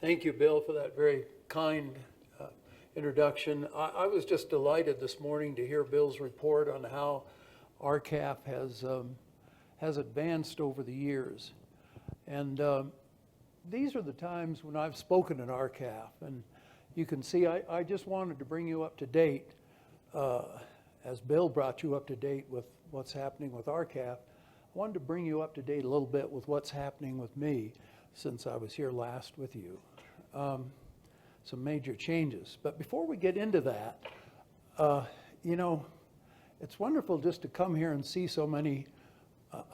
Thank you, Bill, for that very kind introduction. I was just delighted this morning to hear Bill's report on how RCAF has advanced over the years. And these are the times when I've spoken at RCAF, and you can see I just wanted to bring you up to date, as Bill brought you up to date with what's happening with RCAF. I wanted to bring you up to date a little bit with what's happening with me since I was here last with you. Some major changes. But before we get into that, you know, it's wonderful just to come here and see so many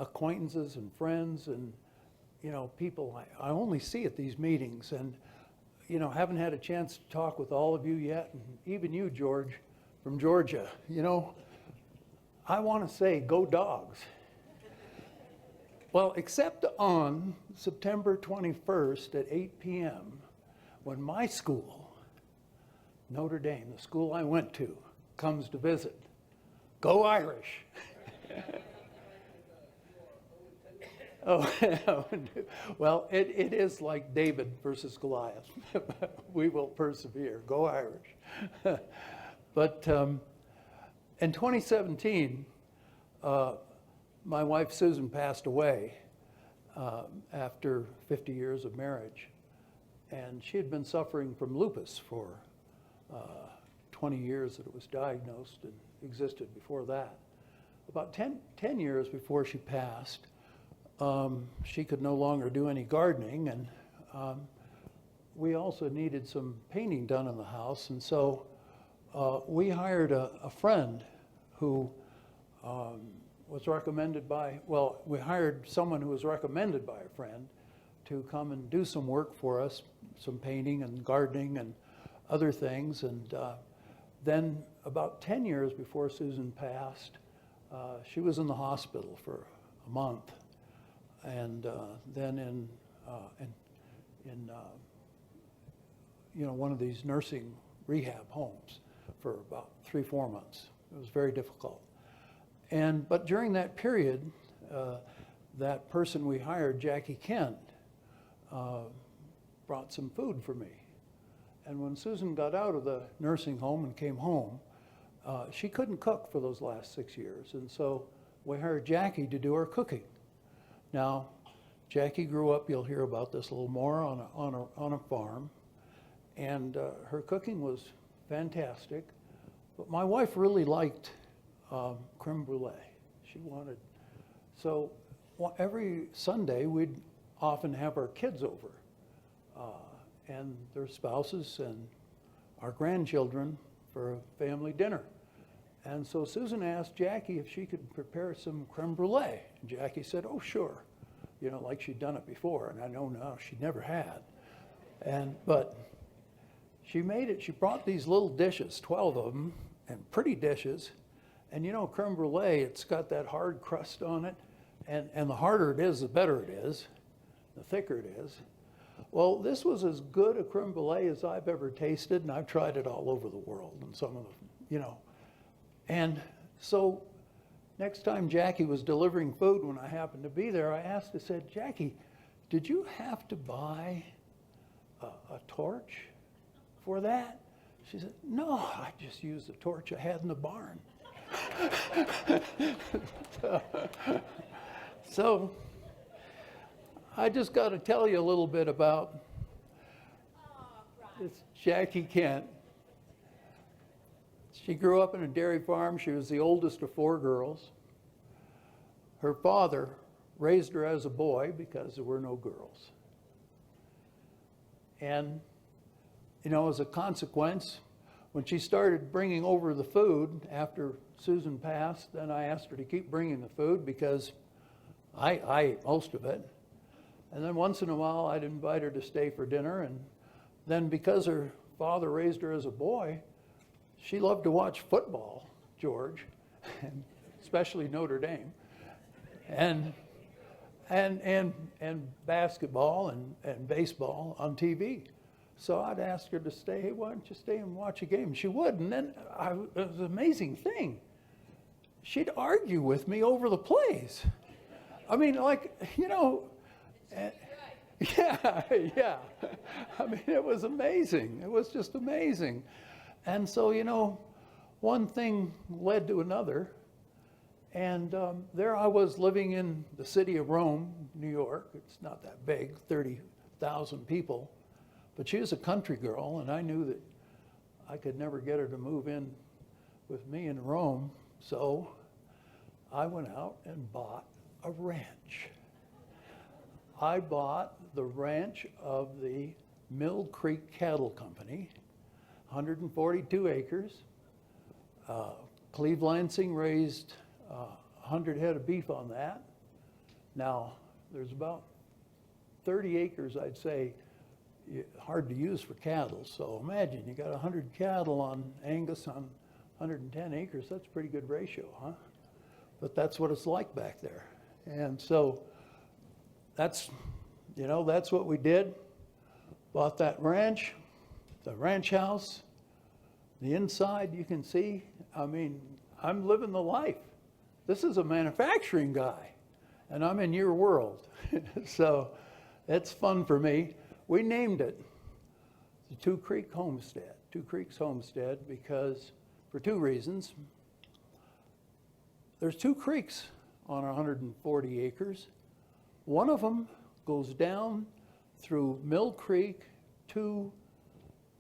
acquaintances and friends and, you know, people I only see at these meetings. And, you know, haven't had a chance to talk with all of you yet, and even you, George, from Georgia. You know, I want to say, go Dogs. Well, except on September 21st at 8 p.m., when my school, Notre Dame, the school I went to, comes to visit. Go Irish. Oh, well, it is like David versus Goliath. We will persevere. Go Irish. But in 2017, my wife Susan passed away after 50 years of marriage. And she had been suffering from lupus for 20 years that it was diagnosed, and existed before that. About 10 years before she passed, she could no longer do any gardening, and we also needed some painting done in the house. And so we hired a friend who was recommended by, well, we hired someone who was recommended by a friend to come and do some work for us, some painting and gardening and other things. And then about 10 years before Susan passed, she was in the hospital for a month. And then in you know, one of these nursing rehab homes for about 3-4 months. It was very difficult. But during that period, that person we hired, Jackie Kent, brought some food for me. And when Susan got out of the nursing home and came home, she couldn't cook for those last 6 years. And so we hired Jackie to do our cooking. Now, Jackie grew up, you'll hear about this a little more, on a farm. And her cooking was fantastic. But my wife really liked creme brulee. She wanted, so every Sunday we'd often have our kids over and their spouses and our grandchildren for a family dinner. And so Susan asked Jackie if she could prepare some creme brulee. And Jackie said, oh, sure, you know, like she'd done it before. And I know now she never had. But she made it. She brought these little dishes, 12 of them, and pretty dishes. And you know, creme brulee, it's got that hard crust on it. And the harder it is, the better it is, the thicker it is. Well, this was as good a creme brulee as I've ever tasted, and I've tried it all over the world, and some of them, you know. And so next time Jackie was delivering food when I happened to be there, I asked, I said, Jackie, did you have to buy a torch for that? She said, no, I just used the torch I had in the barn. So I just got to tell you a little bit about this Jackie Kent. She grew up in a dairy farm. She was the oldest of 4 girls. Her father raised her as a boy because there were no girls. And, you know, as a consequence, when she started bringing over the food after Susan passed, then I asked her to keep bringing the food because I ate most of it. And then once in a while, I'd invite her to stay for dinner. And then because her father raised her as a boy, she loved to watch football, George, and especially Notre Dame, and basketball and baseball on TV. So I'd ask her to stay. Hey, why don't you stay and watch a game? She would. And then it was an amazing thing. She'd argue with me over the plays. I mean, like, you know, Yeah, yeah. I mean, it was amazing. It was just amazing. And so, one thing led to another. And there I was living in the city of Rome, New York. It's not that big, 30,000 people. But she was a country girl, and I knew that I could never get her to move in with me in Rome. So I went out and bought a ranch. I bought the ranch of the Mill Creek Cattle Company, 142 acres. Cleve Lansing raised 100 head of beef on that. Now, there's about 30 acres, I'd say, hard to use for cattle. So imagine you got 100 cattle on Angus on 110 acres. That's a pretty good ratio, huh? But that's what it's like back there. And so that's what we did. Bought that ranch, the ranch house. The inside, you can see, I mean, I'm living the life. This is a manufacturing guy, and I'm in your world. So it's fun for me. We named it the Two Creeks Homestead, because for two reasons. There's two creeks on 140 acres. One of them goes down through Mill Creek to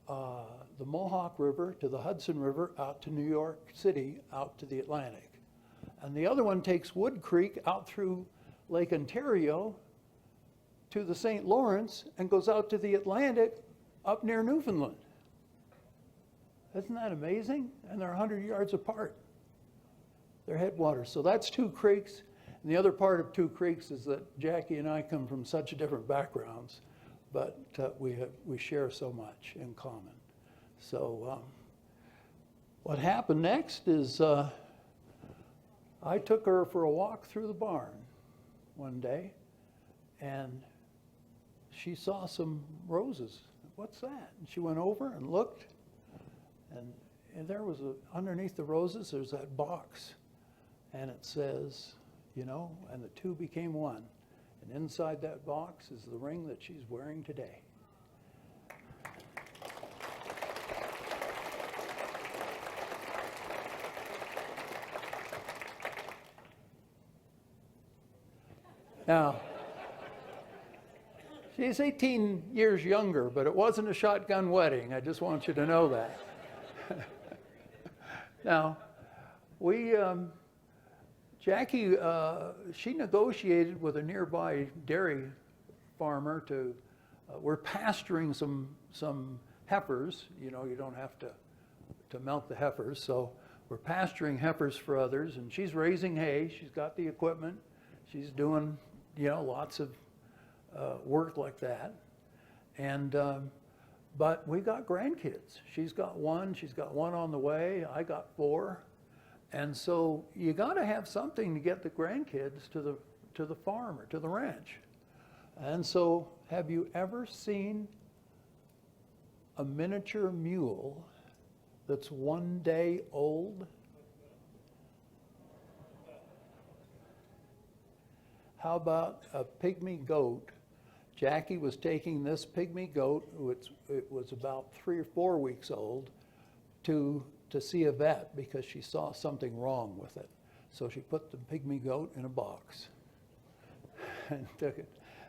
the Mohawk River, to the Hudson River, out to New York City, out to the Atlantic. And the other one takes Wood Creek out through Lake Ontario to the St. Lawrence and goes out to the Atlantic up near Newfoundland. Isn't that amazing? And they're 100 yards apart. They're headwaters. So that's Two Creeks. And the other part of Two Creeks is that Jackie and I come from such different backgrounds, but we share so much in common. So what happened next is I took her for a walk through the barn one day, and she saw some roses. What's that? And she went over and looked, and there was underneath the roses, there's that box, and it says, and the two became one. And inside that box is the ring that she's wearing today. Now, she's 18 years younger, but it wasn't a shotgun wedding. I just want you to know that. Now, Jackie, she negotiated with a nearby dairy farmer to, we're pasturing some heifers. You don't have to milk the heifers, so we're pasturing heifers for others, and she's raising hay. She's got the equipment. She's doing, lots of work like that. And, but we got grandkids. She's got one on the way. I got 4. And so you got to have something to get the grandkids to the farm or to the ranch. And so have you ever seen a miniature mule that's 1 day old? How about a pygmy goat? Jackie was taking this pygmy goat, it was about 3 or 4 weeks old, to see a vet because she saw something wrong with it. So she put the pygmy goat in a box and took it.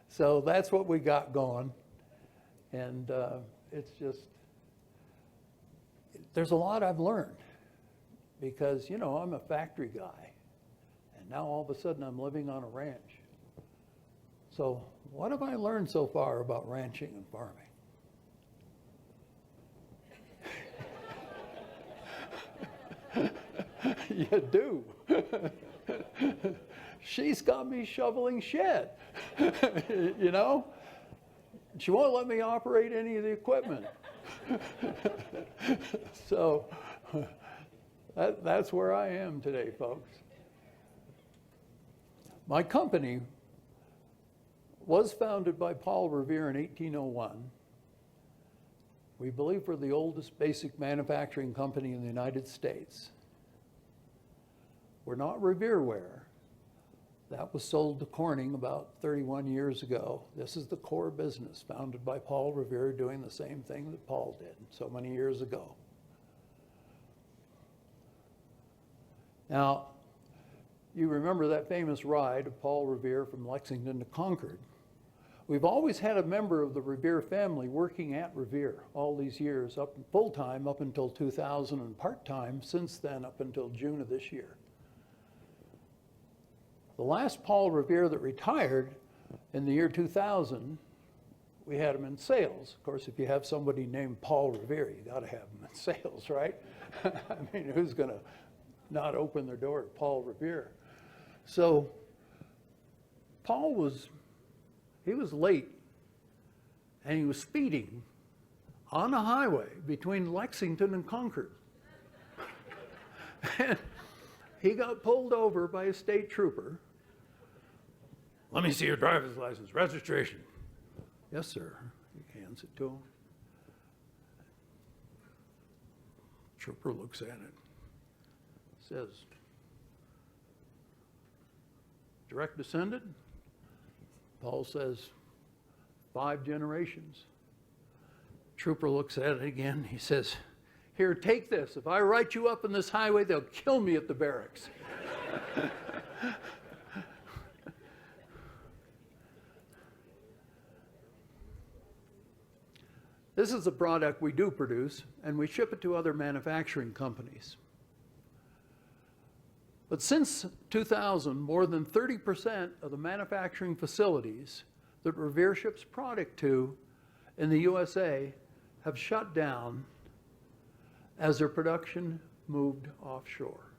So that's what we got going. And it's just, there's a lot I've learned because, I'm a factory guy. And now all of a sudden I'm living on a ranch. So what have I learned so far about ranching and farming? You do. She's got me shoveling shed. She won't let me operate any of the equipment. So that's where I am today, folks. My company was founded by Paul Revere in 1801. We believe we're the oldest basic manufacturing company in the United States. We're not Revereware, That was sold to Corning about 31 years ago. This is the core business founded by Paul Revere, doing the same thing that Paul did so many years ago. Now, you remember that famous ride of Paul Revere from Lexington to Concord. We've always had a member of the Revere family working at Revere all these years, up full-time up until 2000 and part-time since then up until June of this year. The last Paul Revere that retired in the year 2000, we had him in sales. Of course, if you have somebody named Paul Revere, you got to have him in sales, right? I mean, who's going to not open their door to Paul Revere? So Paul was late, and he was speeding on a highway between Lexington and Concord. And he got pulled over by a state trooper. Let me see your driver's license, registration. Yes, sir. He hands it to him. Trooper looks at it. Says, direct descendant? Paul says, 5 generations. Trooper looks at it again. He says, here, take this. If I write you up on this highway, they'll kill me at the barracks. This is a product we do produce, and we ship it to other manufacturing companies. But since 2000, more than 30% of the manufacturing facilities that Revere ships product to in the USA have shut down as their production moved offshore.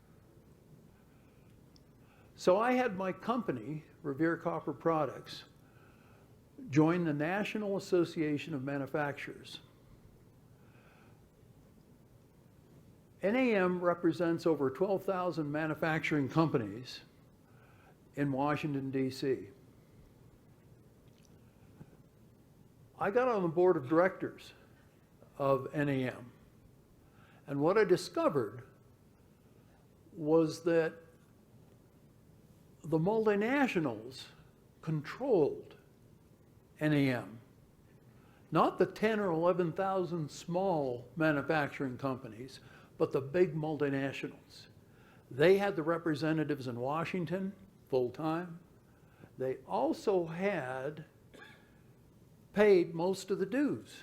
So I had my company, Revere Copper Products, join the National Association of Manufacturers. NAM represents over 12,000 manufacturing companies in Washington, D.C. I got on the board of directors of NAM, and what I discovered was that the multinationals controlled NAM, not the 10 or 11,000 small manufacturing companies, but the big multinationals. They had the representatives in Washington full-time. They also had paid most of the dues,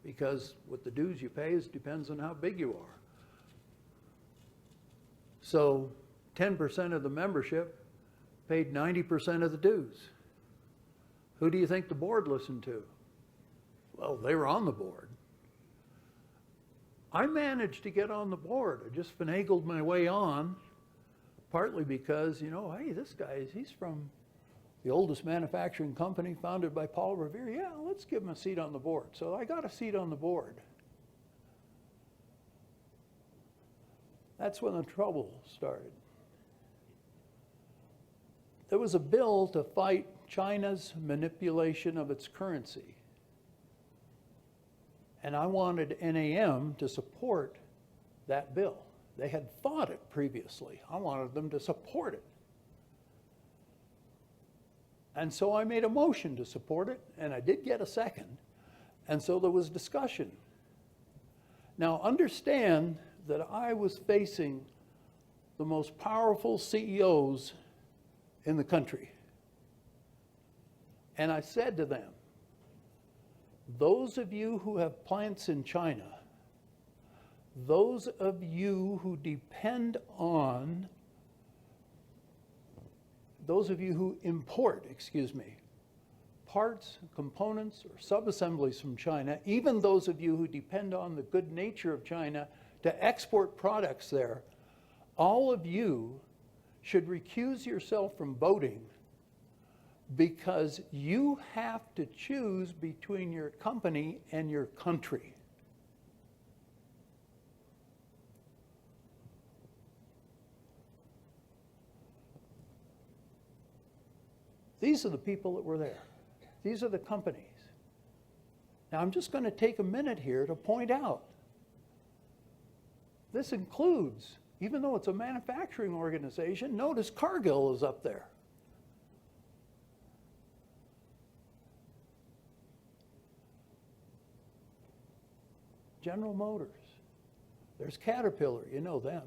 because what the dues you pay depends on how big you are. So 10% of the membership paid 90% of the dues. Who do you think the board listened to? Well, they were on the board. I managed to get on the board. I just finagled my way on, partly because, you know, hey, this guy, he's from the oldest manufacturing company founded by Paul Revere. Yeah, let's give him a seat on the board. So I got a seat on the board. That's when the trouble started. There was a bill to fight China's manipulation of its currency. And I wanted NAM to support that bill. They had fought it previously. I wanted them to support it. And so I made a motion to support it, and I did get a second. And so there was discussion. Now understand that I was facing the most powerful CEOs in the country. And I said to them, those of you who have plants in China, those of you who depend on, those of you who import, parts, components, or sub-assemblies from China, even those of you who depend on the good nature of China to export products there, all of you should recuse yourself from voting, because you have to choose between your company and your country. These are the people that were there. These are the companies. Now I'm just going to take a minute here to point out, this includes even though it's a manufacturing organization. Notice Cargill is up there. General Motors. There's Caterpillar, you know them.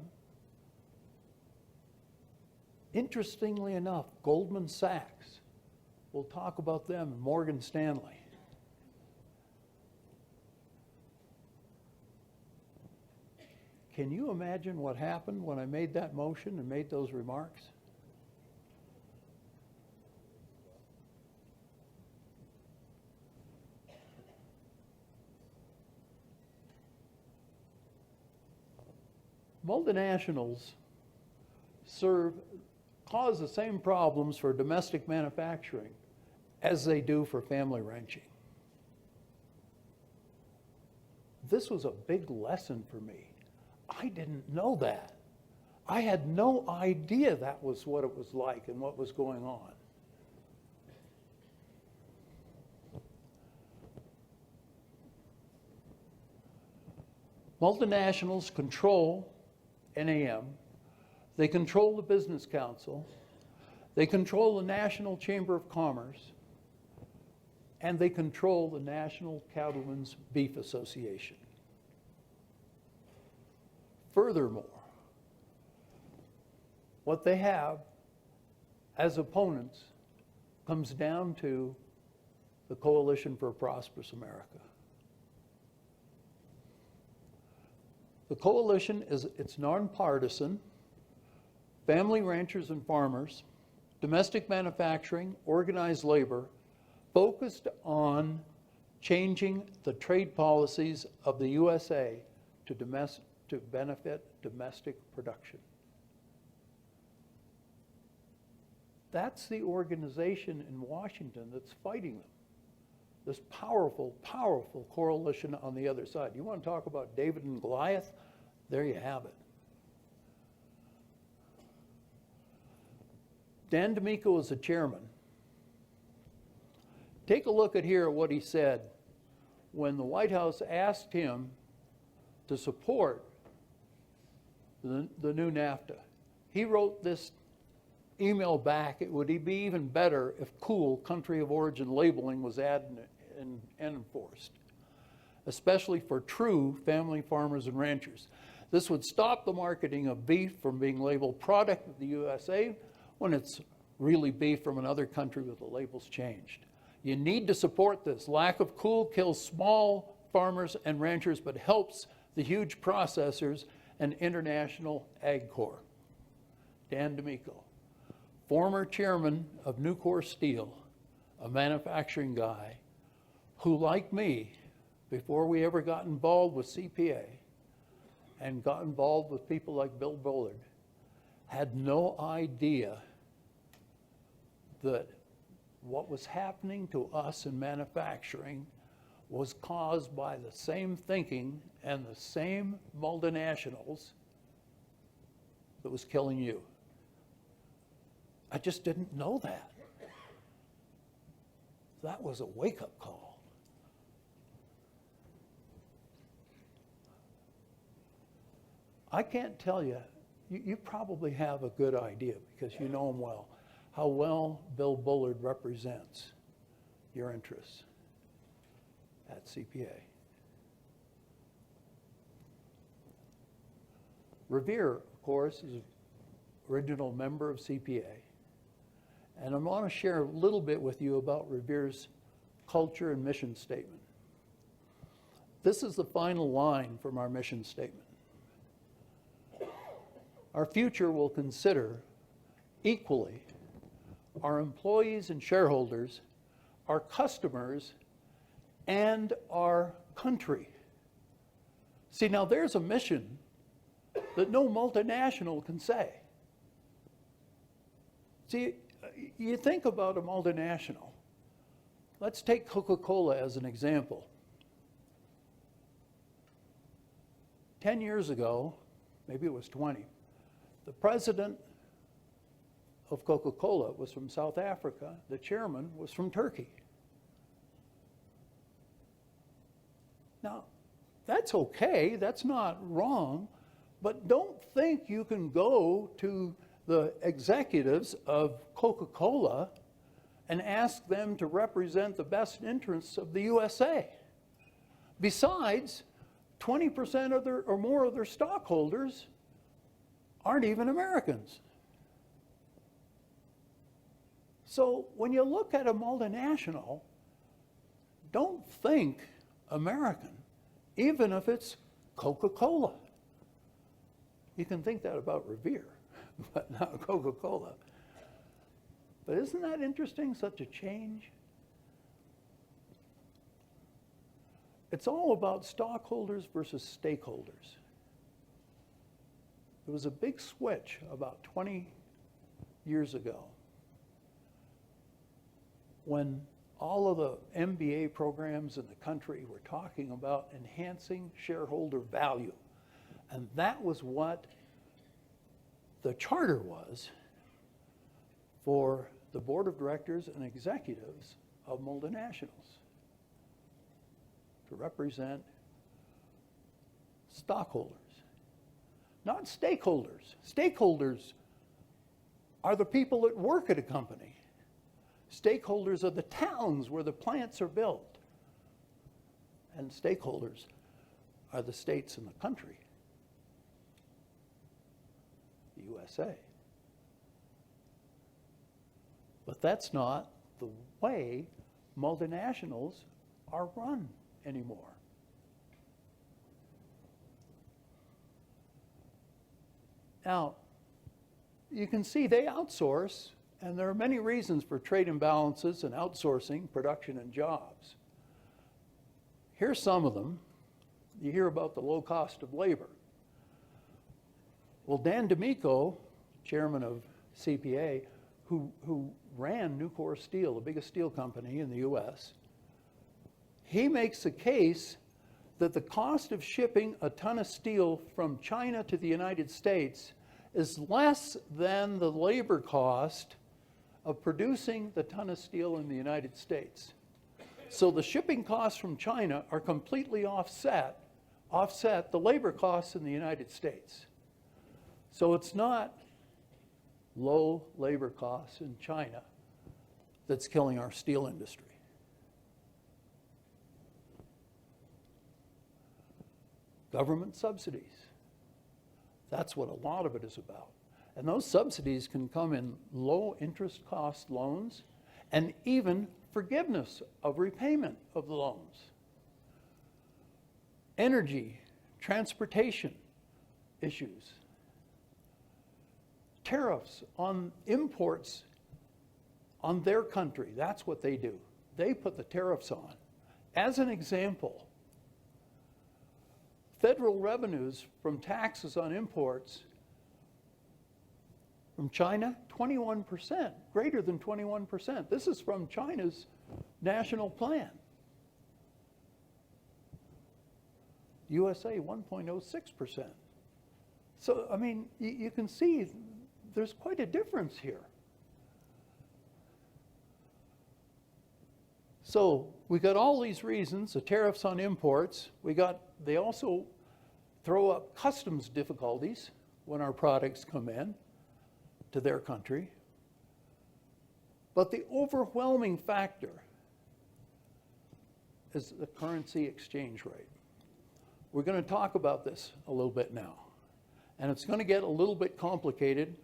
Interestingly enough, Goldman Sachs, we'll talk about them, and Morgan Stanley. Can you imagine what happened when I made that motion and made those remarks? Multinationals cause the same problems for domestic manufacturing as they do for family ranching. This was a big lesson for me. I didn't know that. I had no idea that was what it was like and what was going on. Multinationals control NAM. They control the Business Council. They control the National Chamber of Commerce. And they control the National Cattlemen's Beef Association. Furthermore, what they have as opponents comes down to the Coalition for a Prosperous America. The coalition it's nonpartisan, family ranchers and farmers, domestic manufacturing, organized labor, focused on changing the trade policies of the USA to benefit domestic production. That's the organization in Washington that's fighting them. This powerful, powerful coalition on the other side. You want to talk about David and Goliath? There you have it. Dan D'Amico is the chairman. Take a look at here at what he said when the White House asked him to support the new NAFTA. He wrote this email back. It would be even better if cool country of origin labeling was added and enforced, especially for true family farmers and ranchers. This would stop the marketing of beef from being labeled product of the USA when it's really beef from another country with the labels changed. You need to support this. Lack of cool kills small farmers and ranchers, but helps the huge processors and international ag corps. Dan D'Amico, former chairman of Nucor Steel, a manufacturing guy who, like me, before we ever got involved with CPA and got involved with people like Bill Bullard, had no idea that what was happening to us in manufacturing was caused by the same thinking and the same multinationals that was killing you. I just didn't know that. That was a wake-up call. I can't tell you, you probably have a good idea because you know him well, how well Bill Bullard represents your interests at CPA. Revere, of course, is an original member of CPA. And I want to share a little bit with you about Revere's culture and mission statement. This is the final line from our mission statement. Our future will consider equally our employees and shareholders, our customers, and our country. See, now there's a mission that no multinational can say. See, you think about a multinational. Let's take Coca-Cola as an example. 10 years ago, maybe it was 20, the president of Coca-Cola was from South Africa. The chairman was from Turkey. Now, that's okay, that's not wrong, But don't think you can go to the executives of Coca-Cola and ask them to represent the best interests of the USA. Besides, 20% of their, or more of their stockholders aren't even Americans. So when you look at a multinational, don't think American, even if it's Coca-Cola. You can think that about Revere, but not Coca-Cola. But isn't that interesting, such a change? It's all about stockholders versus stakeholders. There was a big switch about 20 years ago when all of the MBA programs in the country were talking about enhancing shareholder value. And that was what the charter was for the board of directors and executives of multinationals, to represent stockholders, not stakeholders. Stakeholders are the people that work at a company. Stakeholders are the towns where the plants are built. And stakeholders are the states and the country, the USA. But that's not the way multinationals are run anymore. Now, you can see they outsource, and there are many reasons for trade imbalances and outsourcing production and jobs. Here's some of them. You hear about the low cost of labor. Well, Dan D'Amico, chairman of CPA, who ran Nucor Steel, the biggest steel company in the US, he makes a case that the cost of shipping a ton of steel from China to the United States is less than the labor cost of producing the ton of steel in the United States. So the shipping costs from China are completely offset the labor costs in the United States. So it's not low labor costs in China that's killing our steel industry. Government subsidies. That's what a lot of it is about. And those subsidies can come in low interest cost loans and even forgiveness of repayment of the loans. Energy, transportation issues. Tariffs on imports on their country. That's what they do. They put the tariffs on. As an example, federal revenues from taxes on imports from China, 21%, greater than 21%. This is from China's national plan. USA, 1.06%. So, I mean, you can see there's quite a difference here. So we got all these reasons, the tariffs on imports. They also throw up customs difficulties when our products come in to their country. But the overwhelming factor is the currency exchange rate. We're going to talk about this a little bit now. And it's going to get a little bit complicated,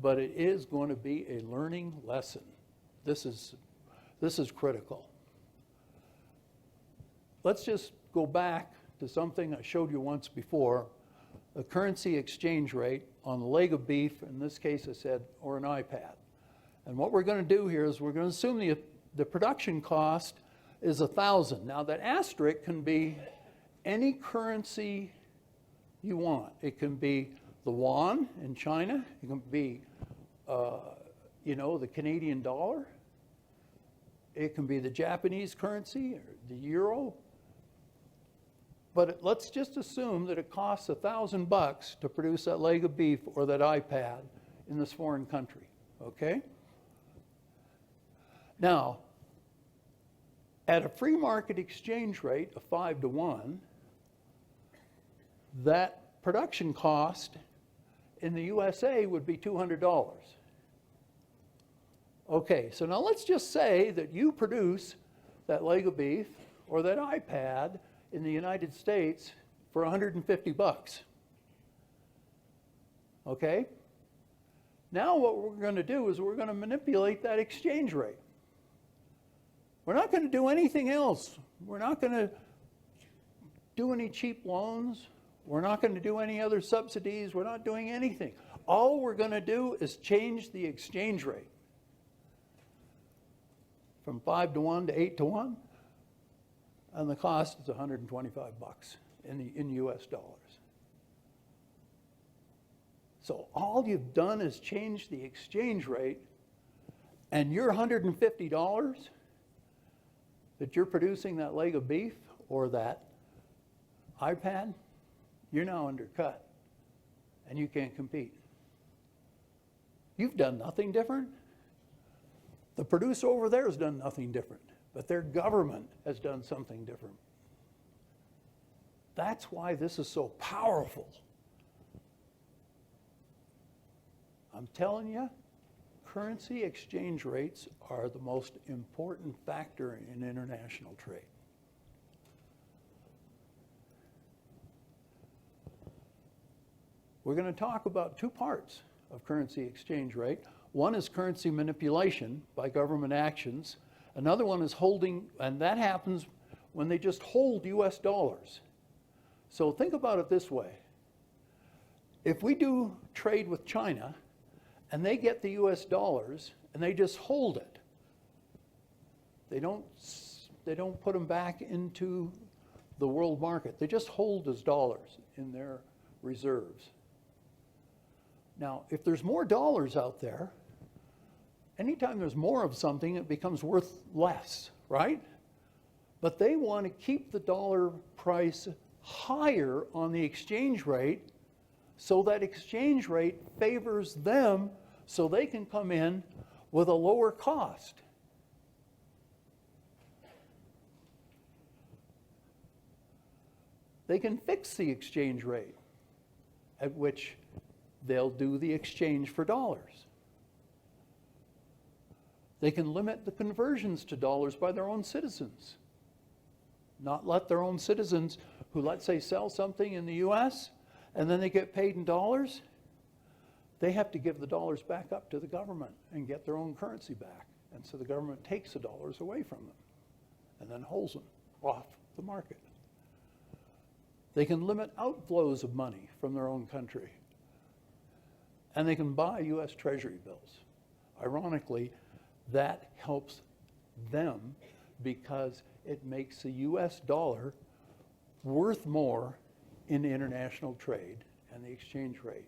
but it is going to be a learning lesson. This is critical. Let's just go back to something I showed you once before, a currency exchange rate on a leg of beef, in this case I said, or an iPad. And what we're going to do here is we're going to assume the production cost is 1,000. Now that asterisk can be any currency you want. It can be the yuan in China. It can be, the Canadian dollar. It can be the Japanese currency or the euro. But let's just assume that it costs $1,000 to produce that leg of beef or that iPad in this foreign country, okay? Now, at a free market exchange rate of 5 to 1, that production cost in the USA would be $200. Okay, so now let's just say that you produce that leg of beef or that iPad in the United States for 150 bucks. Okay? Now what we're going to do is we're going to manipulate that exchange rate. We're not going to do anything else. We're not going to do any cheap loans. We're not going to do any other subsidies. We're not doing anything. All we're going to do is change the exchange rate from 5 to 1 to 8 to 1, and the cost is 125 bucks in US dollars. So all you've done is change the exchange rate, and your $150 that you're producing that leg of beef or that iPad, you're now undercut, and you can't compete. You've done nothing different. The producer over there has done nothing different, but their government has done something different. That's why this is so powerful. I'm telling you, currency exchange rates are the most important factor in international trade. We're going to talk about two parts of currency exchange rate. One is currency manipulation by government actions. Another one is holding, and that happens when they just hold US dollars. So think about it this way. If we do trade with China and they get the US dollars and they just hold it, they don't put them back into the world market. They just hold as dollars in their reserves. Now, if there's more dollars out there, anytime there's more of something, it becomes worth less, right? But they want to keep the dollar price higher on the exchange rate, so that exchange rate favors them so they can come in with a lower cost. They can fix the exchange rate at which they'll do the exchange for dollars. They can limit the conversions to dollars by their own citizens. Not let their own citizens who, let's say, sell something in the US and then they get paid in dollars, they have to give the dollars back up to the government and get their own currency back. And so the government takes the dollars away from them and then holds them off the market. They can limit outflows of money from their own country. And they can buy US Treasury bills. Ironically, that helps them because it makes the US dollar worth more in international trade and the exchange rate.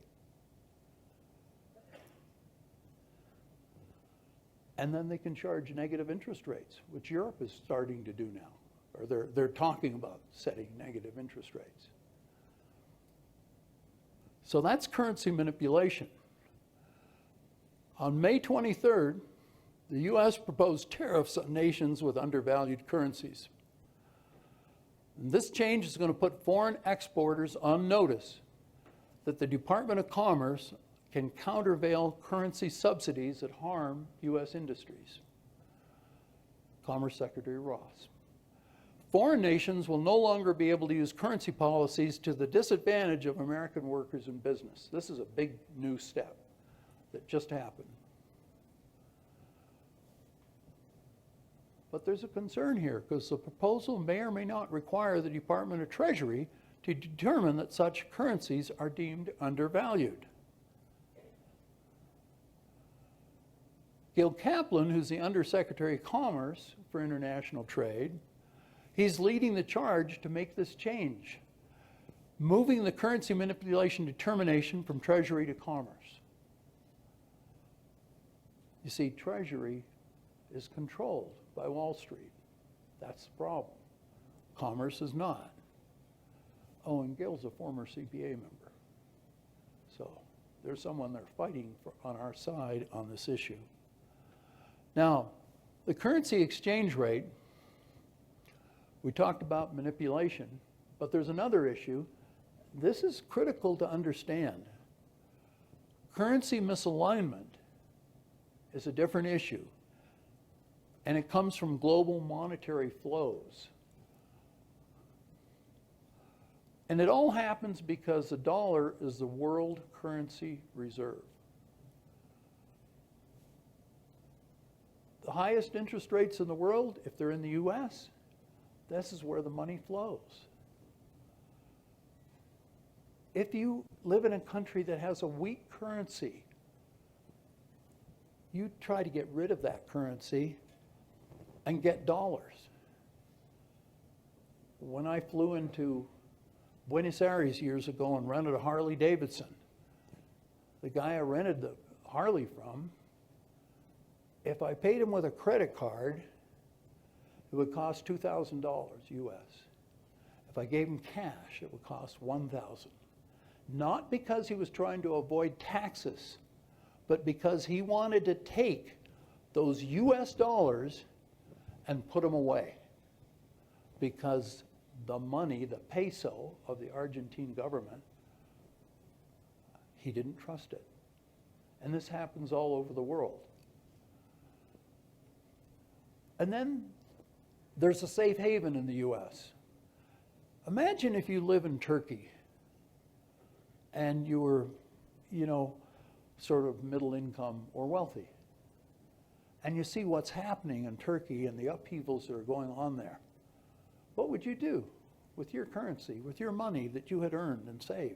And then they can charge negative interest rates, which Europe is starting to do now, or they're talking about setting negative interest rates. So that's currency manipulation. On May 23rd, the US proposed tariffs on nations with undervalued currencies. And this change is going to put foreign exporters on notice that the Department of Commerce can countervail currency subsidies that harm US industries. Commerce Secretary Ross. Foreign nations will no longer be able to use currency policies to the disadvantage of American workers and business. This is a big new step that just happened. But there's a concern here, because the proposal may or may not require the Department of Treasury to determine that such currencies are deemed undervalued. Gil Kaplan, who's the Undersecretary of Commerce for International Trade, he's leading the charge to make this change, moving the currency manipulation determination from Treasury to Commerce. You see, Treasury is controlled by Wall Street. That's the problem. Commerce is not. Oh, and Gil's a former CPA member. So there's someone they're fighting for on our side on this issue. Now, the currency exchange rate, we talked about manipulation, but there's another issue, this is critical to understand. Currency misalignment is a different issue, and it comes from global monetary flows. And it all happens because the dollar is the world currency reserve. The highest interest rates in the world, if they're in the US, this is where the money flows. If you live in a country that has a weak currency, you try to get rid of that currency and get dollars. When I flew into Buenos Aires years ago and rented a Harley Davidson, the guy I rented the Harley from, if I paid him with a credit card, it would cost $2,000 US. If I gave him cash, it would cost $1,000. Not because he was trying to avoid taxes, but because he wanted to take those US dollars and put them away. Because the money, the peso of the Argentine government, he didn't trust it. And this happens all over the world. And then there's a safe haven in the US. Imagine if you live in Turkey and you were, sort of middle income or wealthy. And you see what's happening in Turkey and the upheavals that are going on there. What would you do with your currency, with your money that you had earned and saved?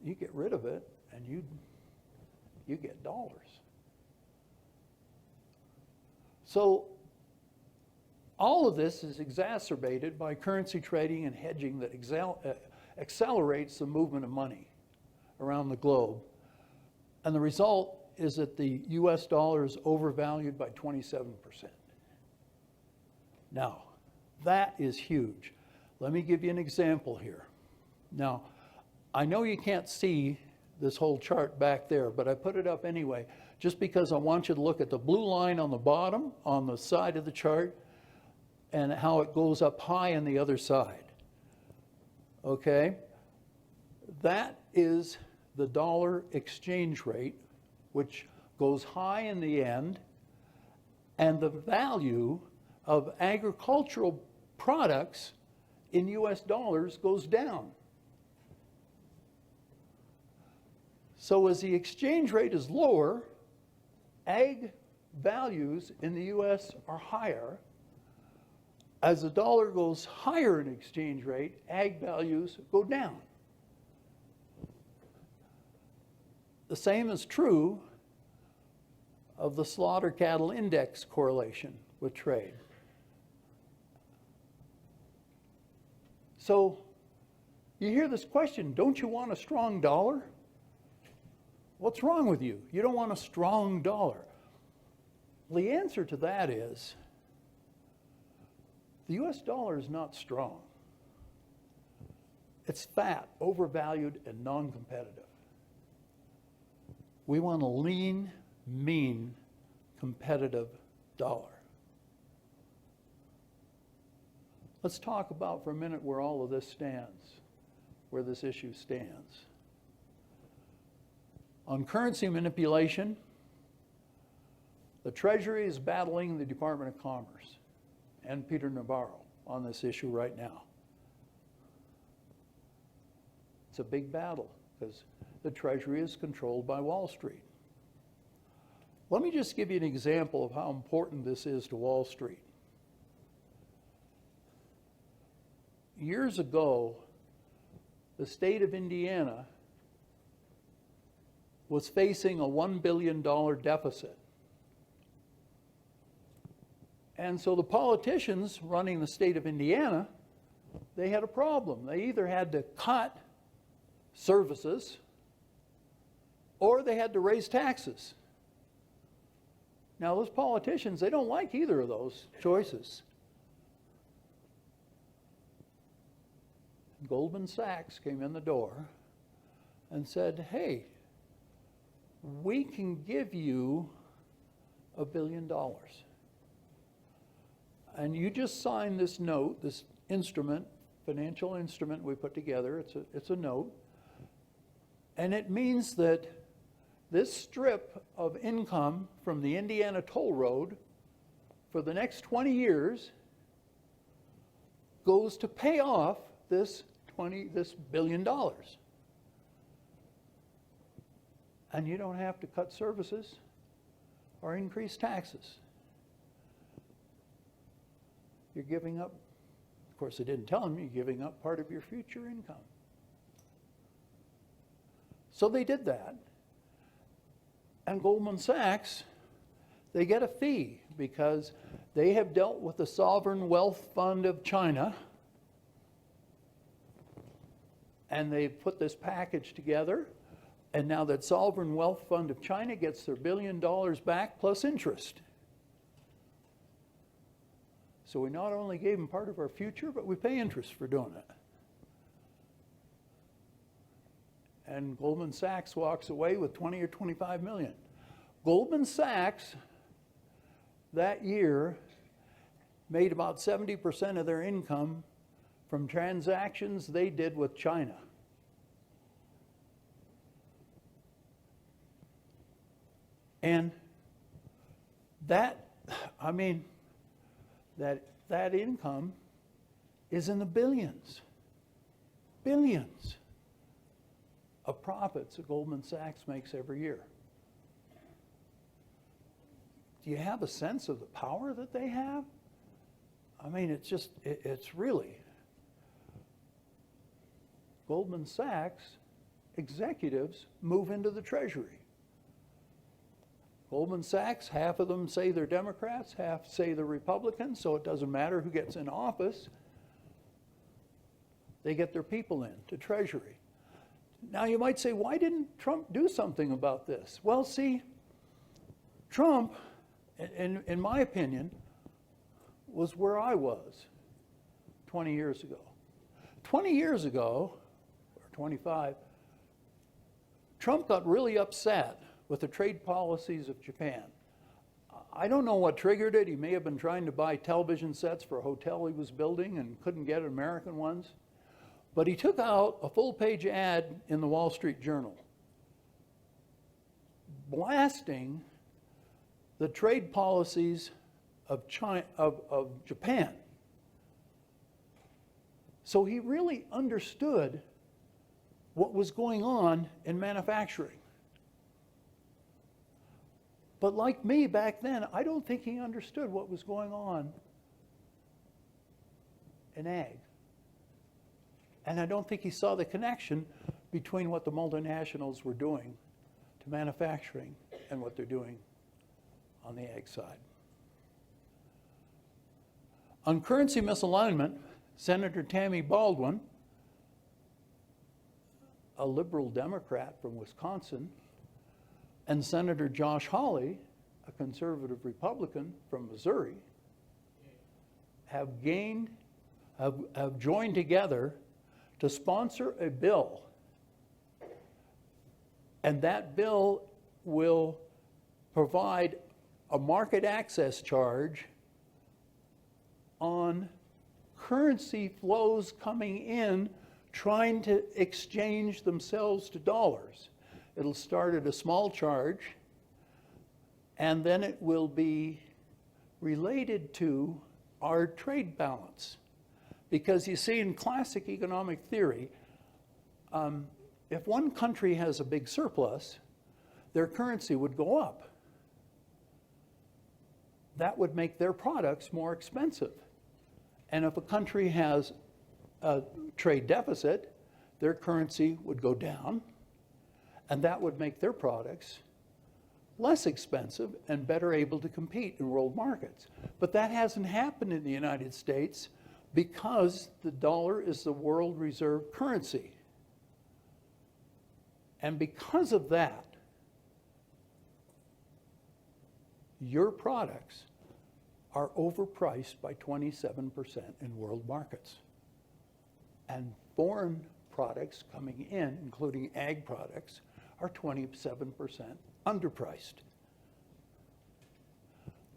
You get rid of it and you get dollars. So all of this is exacerbated by currency trading and hedging that accelerates the movement of money around the globe. And the result is that the US dollar is overvalued by 27%. Now, that is huge. Let me give you an example here. Now, I know you can't see this whole chart back there, but I put it up anyway, just because I want you to look at the blue line on the bottom, on the side of the chart, and how it goes up high on the other side. Okay? That is the dollar exchange rate, which goes high in the end, and the value of agricultural products in US dollars goes down. So as the exchange rate is lower, ag values in the US are higher. As the dollar goes higher in exchange rate, ag values go down. The same is true of the slaughter cattle index correlation with trade. So you hear this question, don't you want a strong dollar? What's wrong with you? You don't want a strong dollar. Well, the answer to that is the US dollar is not strong. It's fat, overvalued, and non-competitive. We want a lean, mean, competitive dollar. Let's talk about for a minute where all of this stands, where this issue stands. On currency manipulation, the Treasury is battling the Department of Commerce and Peter Navarro on this issue right now. It's a big battle because the Treasury is controlled by Wall Street. Let me just give you an example of how important this is to Wall Street. Years ago, the state of Indiana was facing a $1 billion deficit. And so the politicians running the state of Indiana, they had a problem. They either had to cut services or they had to raise taxes. Now, those politicians, they don't like either of those choices. Goldman Sachs came in the door and said, hey, we can give you $1 billion. And you just sign this note, this instrument, financial instrument we put together. It's a note. And it means that this strip of income from the Indiana Toll Road for the next 20 years goes to pay off this $1 billion. And you don't have to cut services or increase taxes. You're giving up, of course, they didn't tell them, you're giving up part of your future income. So they did that. And Goldman Sachs, they get a fee because they have dealt with the sovereign wealth fund of China, and they put this package together, and now that sovereign wealth fund of China gets their $1 billion back plus interest. So we not only gave them part of our future, but we pay interest for doing it. And Goldman Sachs walks away with 20 or 25 million. Goldman Sachs that year made about 70% of their income from transactions they did with China. And that, I mean, that income is in the billions. Billions of profits that Goldman Sachs makes every year. Do you have a sense of the power that they have? I mean, it's just, it's really. Goldman Sachs executives move into the Treasury. Goldman Sachs, half of them say they're Democrats, half say they're Republicans, so it doesn't matter who gets in office. They get their people in to Treasury. Now you might say, why didn't Trump do something about this? Well, see, Trump, in my opinion, was where I was 20 years ago. 20 years ago, or 25, Trump got really upset with the trade policies of Japan. I don't know what triggered it. He may have been trying to buy television sets for a hotel he was building and couldn't get American ones. But he took out a full-page ad in the Wall Street Journal, blasting the trade policies of Japan. So he really understood what was going on in manufacturing. But like me back then, I don't think he understood what was going on in ag. And I don't think he saw the connection between what the multinationals were doing to manufacturing and what they're doing on the ag side. On currency misalignment, Senator Tammy Baldwin, a liberal Democrat from Wisconsin, and Senator Josh Hawley, a conservative Republican from Missouri, have joined together to sponsor a bill. And that bill will provide a market access charge on currency flows coming in trying to exchange themselves to dollars. It'll start at a small charge, and then it will be related to our trade balance. Because you see, in classic economic theory, if one country has a big surplus, their currency would go up. That would make their products more expensive. And if a country has a trade deficit, their currency would go down, and that would make their products less expensive and better able to compete in world markets. But that hasn't happened in the United States because the dollar is the world reserve currency. And because of that, your products are overpriced by 27% in world markets. And foreign products coming in, including ag products, are 27% underpriced.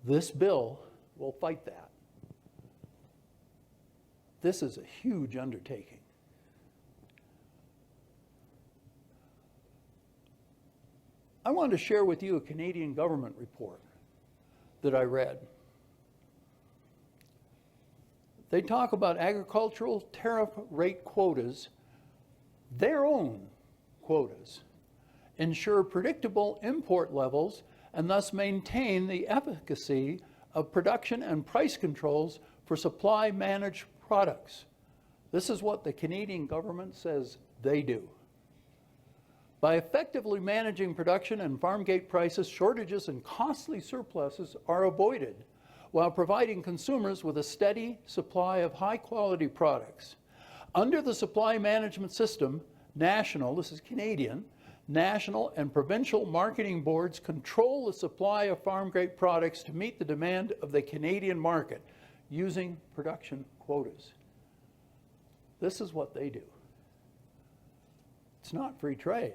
This bill will fight that. This is a huge undertaking. I wanted to share with you a Canadian government report that I read. They talk about agricultural tariff rate quotas, their own quotas, ensure predictable import levels and thus maintain the efficacy of production and price controls for supply managed products. This is what the Canadian government says they do. By effectively managing production and farm gate prices, shortages and costly surpluses are avoided while providing consumers with a steady supply of high-quality products. Under the supply management system, national, this is Canadian, national and provincial marketing boards control the supply of farm-gate products to meet the demand of the Canadian market using production quotas. This is what they do. It's not free trade.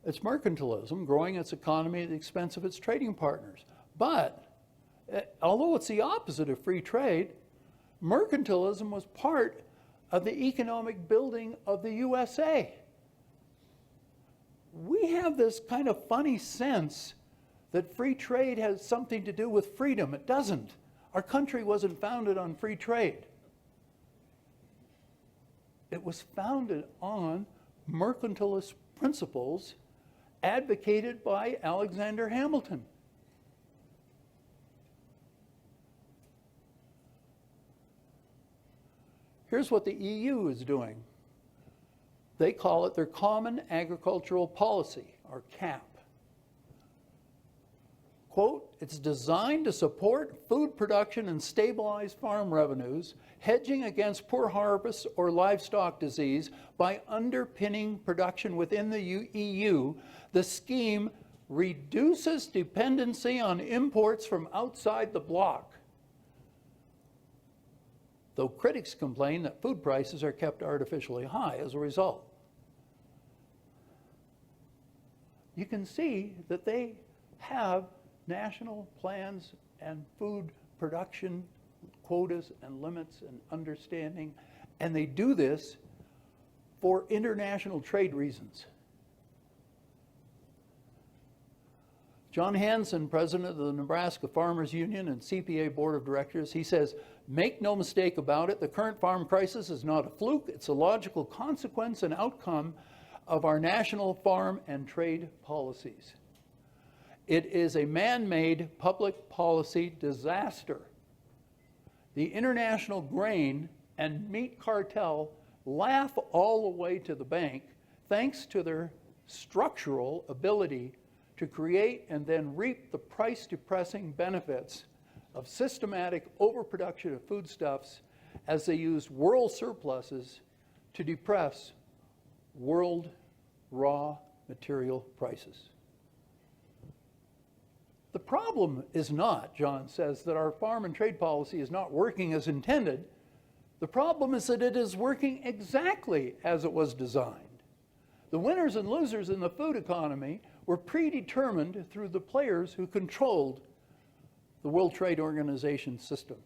It's mercantilism growing its economy at the expense of its trading partners. But although it's the opposite of free trade, mercantilism was part of the economic building of the USA. We have this kind of funny sense that free trade has something to do with freedom. It doesn't. Our country wasn't founded on free trade. It was founded on mercantilist principles advocated by Alexander Hamilton. Here's what the EU is doing. They call it their Common Agricultural Policy, or CAP. Quote, it's designed to support food production and stabilize farm revenues, hedging against poor harvests or livestock disease by underpinning production within the EU. The scheme reduces dependency on imports from outside the bloc, though critics complain that food prices are kept artificially high as a result. You can see that they have national plans and food production quotas and limits and understanding, and they do this for international trade reasons. John Hanson, president of the Nebraska Farmers Union and CPA Board of Directors, he says, make no mistake about it, the current farm crisis is not a fluke, it's a logical consequence and outcome of our national farm and trade policies. It is a man-made public policy disaster. The international grain and meat cartel laugh all the way to the bank thanks to their structural ability to create and then reap the price-depressing benefits of systematic overproduction of foodstuffs as they use world surpluses to depress world raw material prices. The problem is not, John says, that our farm and trade policy is not working as intended. The problem is that it is working exactly as it was designed. The winners and losers in the food economy were predetermined through the players who controlled the World Trade Organization system.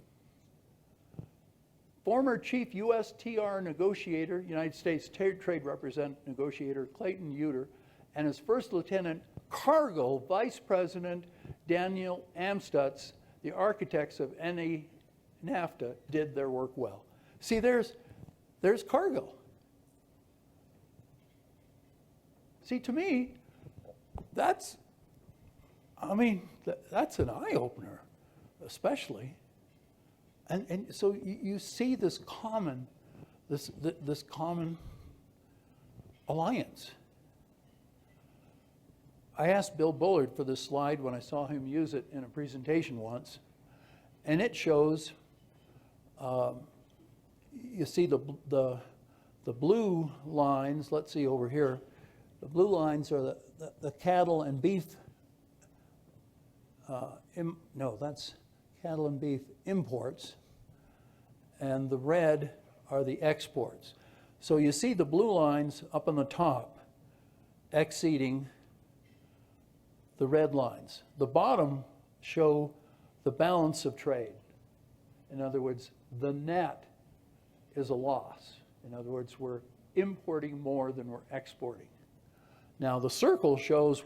Former chief USTR negotiator, United States Trade Representative negotiator Clayton Uter, and his first lieutenant Cargill Vice President Daniel Amstutz, the architects of NAFTA, did their work well. See, there's Cargill. See, to me, that's an eye-opener, especially. And so you see this common alliance. I asked Bill Bullard for this slide when I saw him use it in a presentation once, and it shows, you see the blue lines, let's see over here, the blue lines are the cattle and beef, that's cattle and beef imports, and the red are the exports. So you see the blue lines up on the top exceeding the red lines. The bottom show the balance of trade. In other words, the net is a loss. In other words, we're importing more than we're exporting. Now, the circle shows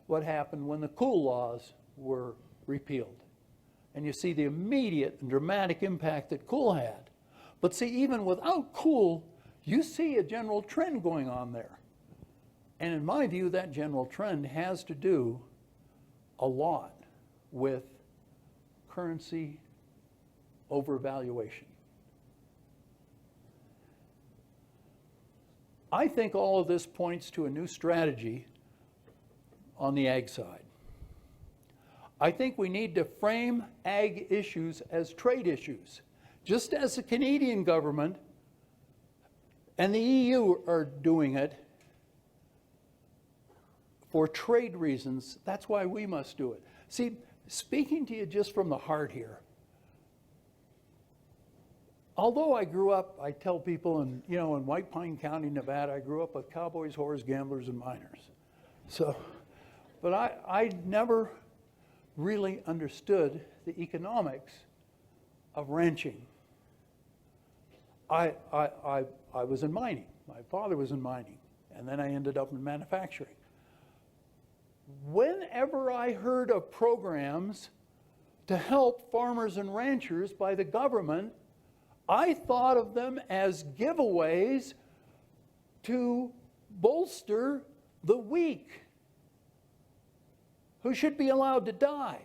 what happened when the coal laws were repealed. And you see the immediate and dramatic impact that coal had. But see, even without coal, you see a general trend going on there. And in my view, that general trend has to do a lot with currency overvaluation. I think all of this points to a new strategy on the ag side. I think we need to frame ag issues as trade issues, just as the Canadian government and the EU are doing it for trade reasons. That's why we must do it. See, speaking to you just from the heart here, although I grew up, I tell people in White Pine County, Nevada, I grew up with cowboys, whores, gamblers, and miners. So, but I never really understood the economics of ranching. I was in mining. My father was in mining, and then I ended up in manufacturing. Whenever I heard of programs to help farmers and ranchers by the government, I thought of them as giveaways to bolster the weak who should be allowed to die.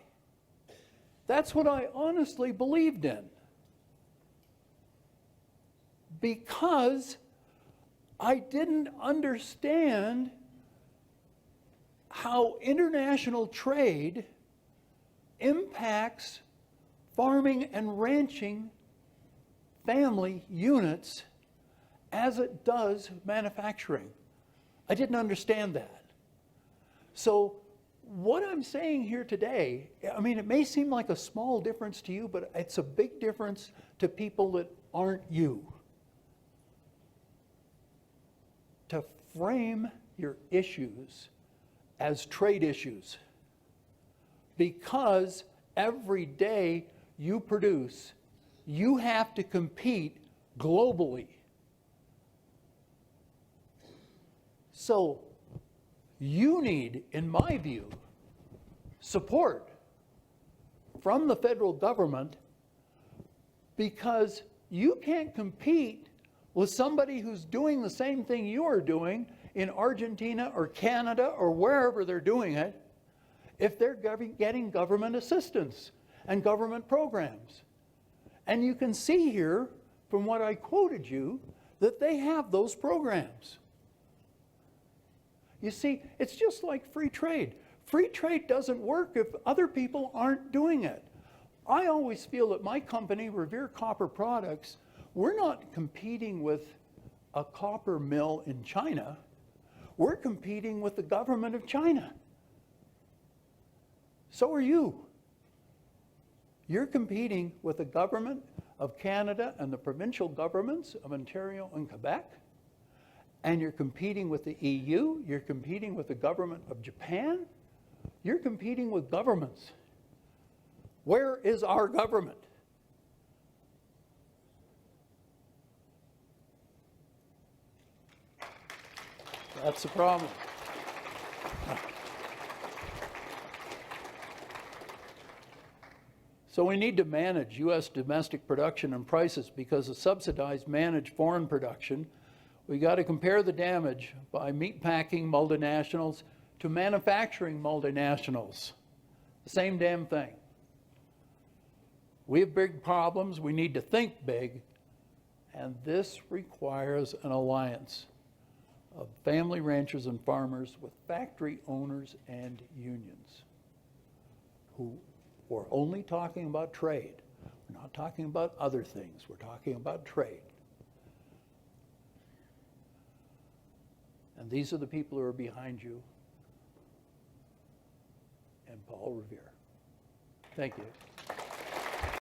That's what I honestly believed in. Because I didn't understand how international trade impacts farming and ranching family units as it does manufacturing. I didn't understand that. So what I'm saying here today, I mean, it may seem like a small difference to you, but it's a big difference to people that aren't you. To frame your issues as trade issues, because every day you produce, you have to compete globally. So you need, in my view, support from the federal government, because you can't compete with somebody who's doing the same thing you are doing in Argentina or Canada or wherever they're doing it, if they're getting government assistance and government programs. And you can see here, from what I quoted you, that they have those programs. You see, it's just like free trade. Free trade doesn't work if other people aren't doing it. I always feel that my company, Revere Copper Products, we're not competing with a copper mill in China. We're competing with the government of China. So are you. You're competing with the government of Canada and the provincial governments of Ontario and Quebec. And you're competing with the EU. You're competing with the government of Japan. You're competing with governments. Where is our government? That's the problem. So we need to manage U.S. domestic production and prices, because the subsidized manage foreign production. We got to compare the damage by meatpacking multinationals to manufacturing multinationals. The same damn thing. We have big problems. We need to think big. And this requires an alliance of family ranchers and farmers with factory owners and unions who are only talking about trade. We're not talking about other things. We're talking about trade. And these are the people who are behind you and Paul Revere. Thank you.